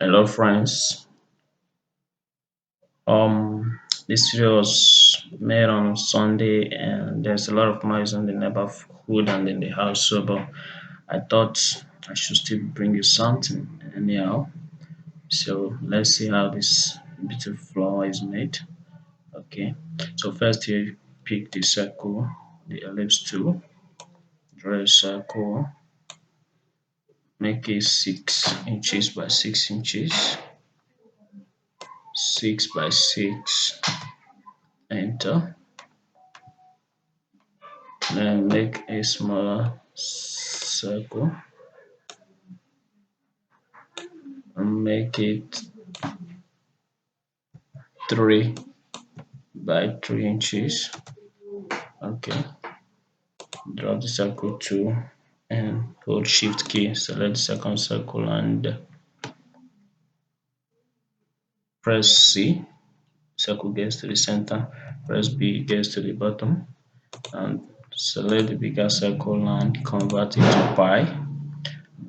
Hello friends. This video was made on Sunday and there's a lot of noise in the neighborhood and in the house, so but I thought I should still bring you something anyhow. So let's see how this beautiful flower is made. Okay. So first you pick the circle, the ellipse tool, draw a circle, make it 6 inches by 6 inches, 6 by 6, enter. Then make a smaller circle and make it 3 by 3 inches. Okay, draw the circle two and hold shift key, select the second circle and press C. Circle gets to the center, press B gets to the bottom, and select the bigger circle and convert it to pi.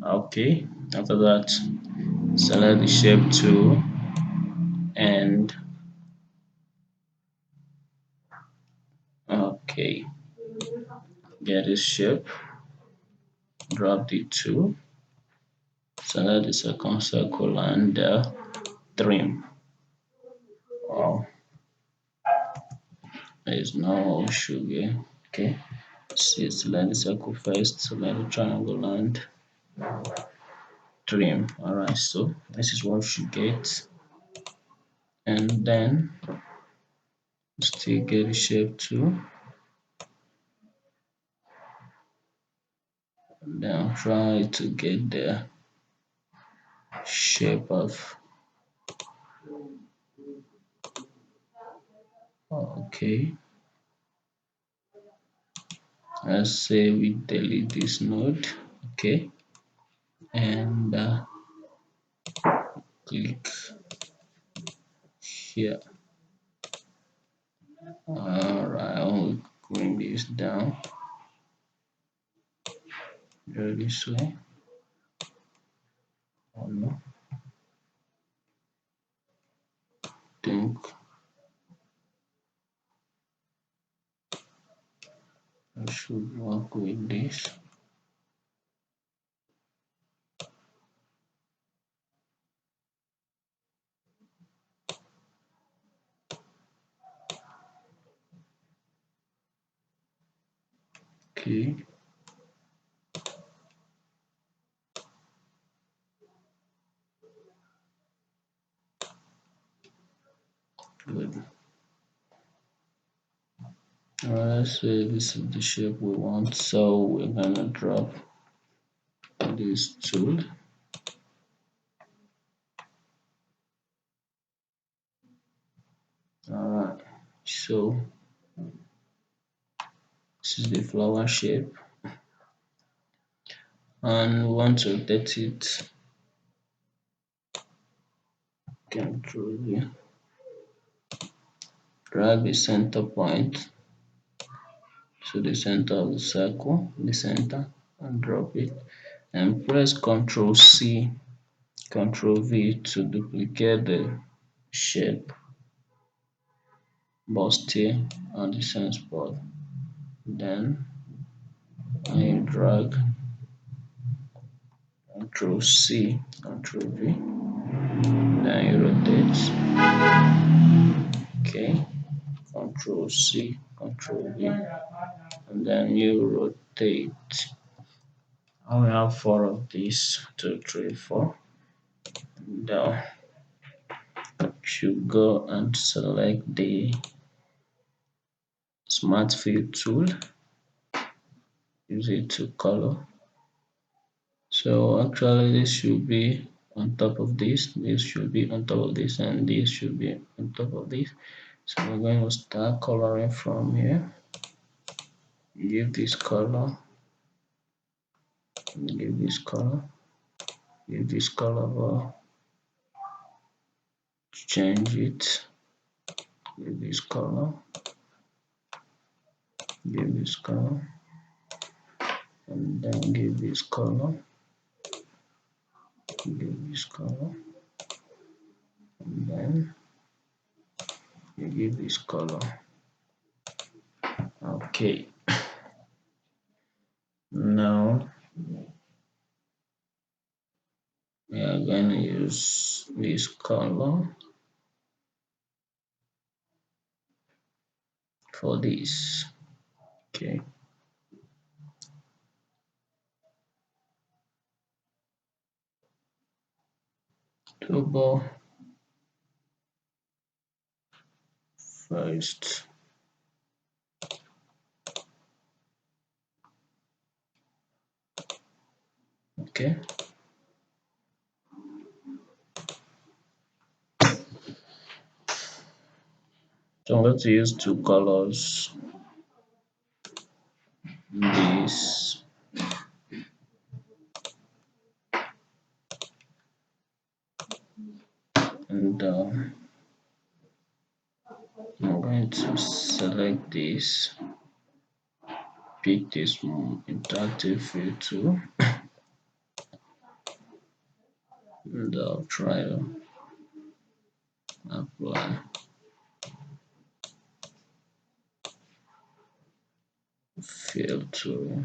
Okay, after that, select the shape tool and okay, get this shape, drop the two, select the second circle and trim. Wow, there is no sugar. Okay, see, select the circle first, select the triangle and trim. Alright, so this is what you get, and then still get the shape too, and then try to get the shape of okay. Let's say we delete this node, okay, and click here. Alright, I'll bring this down, go this way. Oh no, think I should work with this. Okay, good. Alright, let's say this is the shape we want, so we're gonna drop this tool. Alright, so this is the flower shape, and we want to rotate it. Control V, drag the center point to the center of the circle, the center, and drop it, and press Ctrl C, Ctrl V to duplicate the shape, but still on the same spot. Then I drag Ctrl C, Ctrl V, then you rotate. Okay, Ctrl C, Ctrl V, and then you rotate. I will have four of these, 2, 3, 4. Now should go and select the smart fill tool, use it to color. So actually this should be on top of this should be on top of this, and this should be on top of this. So we're going to start coloring from here. Give this color, give this color, give this color, change it, give this color, give this color, and then give this color, give this color, And then you give this color. Okay, now we are going to use this color for this. Okay, double first. Okay, so I'm going to use two colors. This and I'm going to select this, pick this interactive field tool, and I'll try to apply field tool.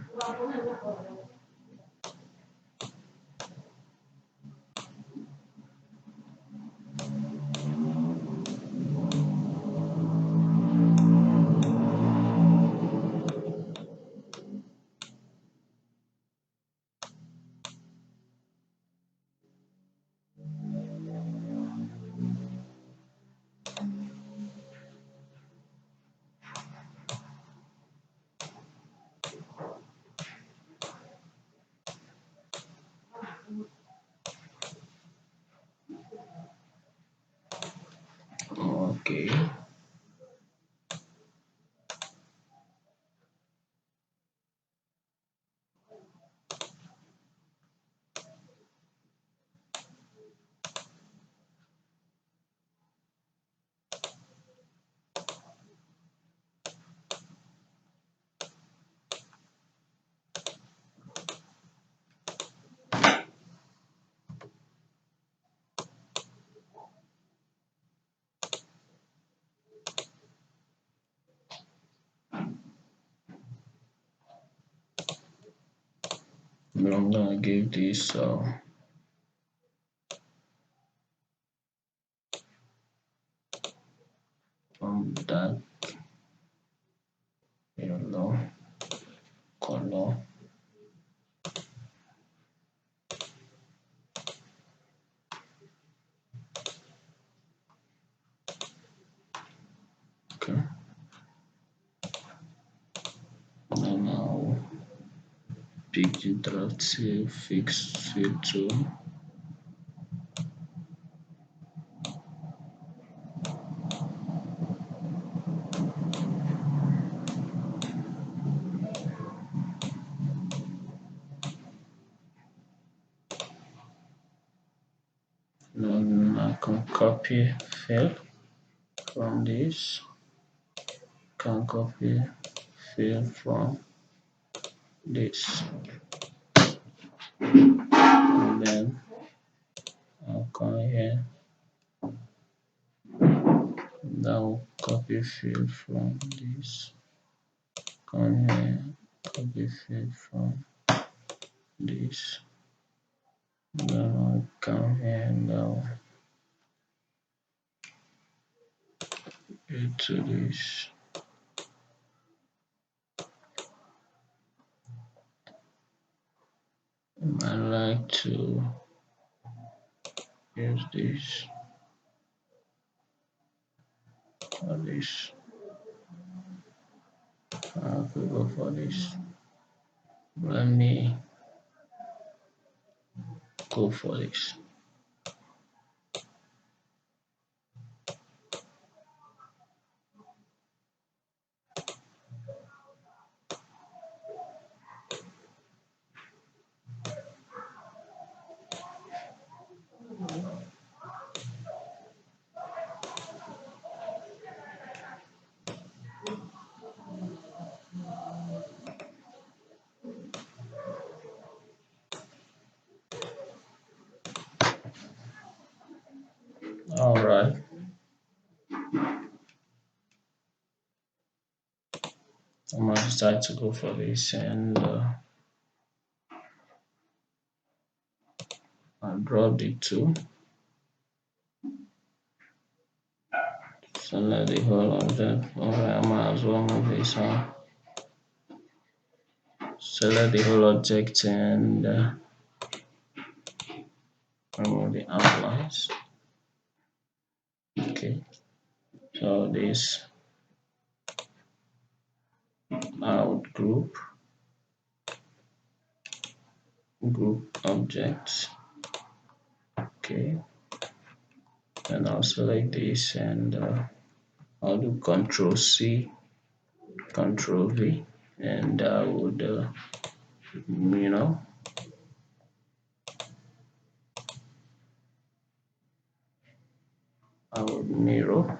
Okay, I'm gonna give this dark yellow color. Okay, and now pick interactive fixed field tool. Then I can copy field from this. Can copy field from this, and then I'll come here. Now copy field from this. Come here. Copy field from this. Then I'll come here now. To this. I like to use this or this. I could go for this. Let me go for this. All right, I'm gonna decide to go for this, and I drop the two. Select the whole object. Alright, I might as well move this on. Select the whole object and remove the outlines. Okay, so this out group objects. Okay, and I'll select this and I'll do Control C, Control V, and I would you know I would mirror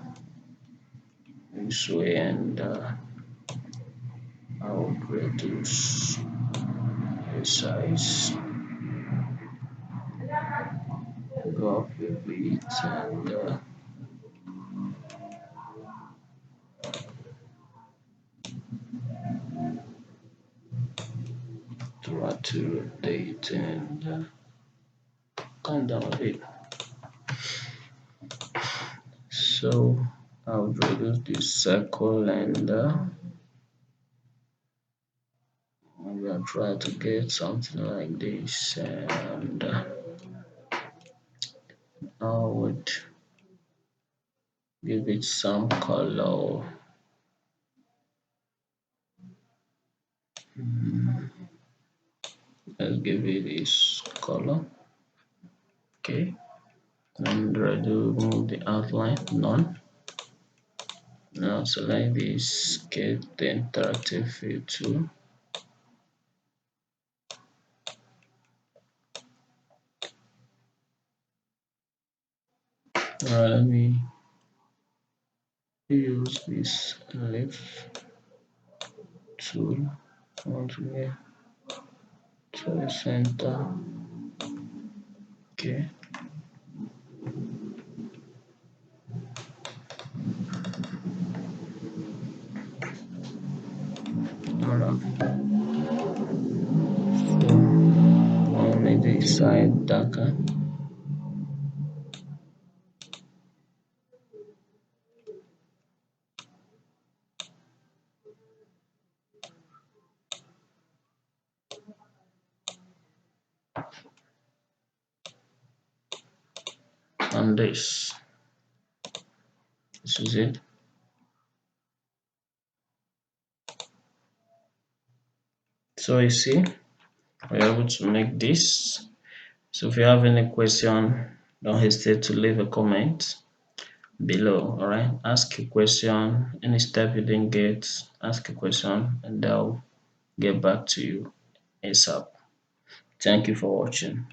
this way, and I would reduce the size, go up a bit, and try to rotate and come down a bit. So I would reduce this circle, and maybe I'll try to get something like this, and I would give it some color. Let's give it this color. Okay, and remove the outline, none. Now select this, get the interactive field tool. Alright, let me use this lift tool. I want to get to the center. Okay. Alright. So I'll make the side darker. And this is it. So you see, we're able to make this. So if you have any question, don't hesitate to leave a comment below. All right, ask a question. Any step you didn't get, ask a question, and I'll get back to you ASAP. Thank you for watching.